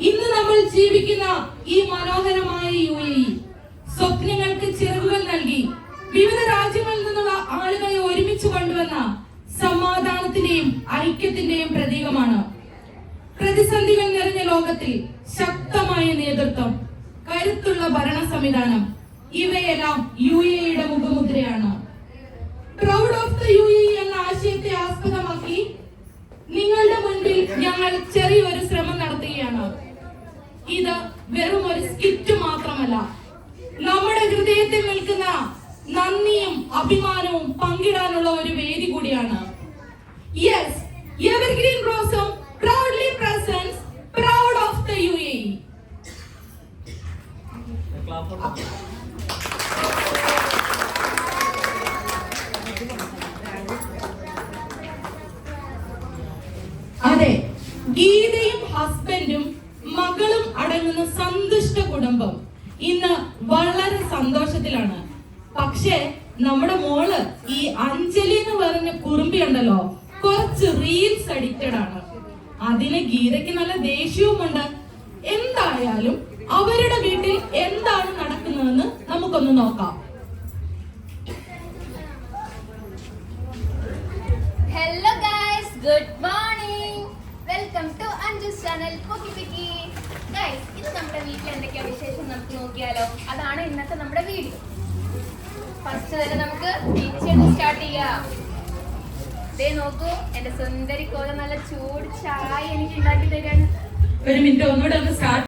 ഇന്ന് നമ്മൾ ജീവിക്കുന്ന ഈ മനോഹരമായ UAE സ്വപ്നങ്ങൾക്ക് ചിറകുകൾ നൽകി വിവിധ രാജ്യങ്ങളിൽ നിന്നുള്ള ആളുകളെ ഒരുമിച്ച് കൊണ്ടുവന്ന സമാധാനത്തിന്റെയും ഐക്യത്തിന്റെയും പ്രതീകമാണ്. പ്രതിസന്ധികൾ നിറഞ്ഞ ലോകത്തിൽ ശക്തമായ നേതൃത്വം, കരുത്തുള്ള ഭരണ സംവിധാനം ഇവയെല്ലാം UAEയുടെ മുഖമുദ്രയാണ്. പ്രൗഡ് ഓഫ് ദ UAE എന്ന ആശയത്തെ ആസ്പദമാക്കി നിങ്ങളുടെ മുൻപിൽ ഞങ്ങൾ ചെറിയൊരു ശ്രമം നടത്തുകയാണ്. ഇത് വെറും ഒരു സ്കിറ്റ് മാത്രമല്ല, നമ്മുടെ ഹൃദയത്തിൽ നിൽക്കുന്ന നന്ദിയും അഭിമാനവും പങ്കിടാനുള്ള ഒരു വേദി കൂടിയാണ്. Yes, evergreen blossom proudly presents Proud of the UAE. അതെ, ഗീതയും ഹസ്ബൻഡും മകളും അടങ്ങുന്ന സന്തുഷ്ട കുടുംബം ഇന്ന് വളരെ സന്തോഷത്തിലാണ്. പക്ഷേ നമ്മുടെ മോള് ഈ അഞ്ജലി എന്ന് പറഞ്ഞ കുറുമ്പി ഉണ്ടല്ലോ, കുറച്ച് റീൽസ് അഡിക്റ്റഡ് ആണ്. അതിന് ഗീതയ്ക്ക് നല്ല ദേഷ്യവുമുണ്ട്. എന്തായാലും അവരുടെ വീട്ടിൽ എന്താണ് നടക്കുന്നതെന്ന് നമുക്കൊന്ന് നോക്കാം. Hello guys, good morning. Welcome to Anju's channel cookie picky. Guys, ഇത് നമ്മുടെ വീട്ടിൽ എന്തൊക്കെയാ വിശേഷം നമുക്ക് നോക്കിയാലോ. അതാണ് ഇന്നത്തെ നമ്മുടെ വീഡിയോ. ഫസ്റ്റ് തന്നെ നമുക്ക് കിച്ചൺ സ്റ്റാർട്ട് ചെയ്യാം. ദേ നോക്കൂ, എന്റെ സുന്ദരി കോല നല്ല ചൂട് ചായ എനിക്ക് ഉണ്ടാക്കി തരാണ്. ഒരു മിനിറ്റ്, ഒന്നുകൂടെ ഒന്ന് സ്റ്റാർട്ട്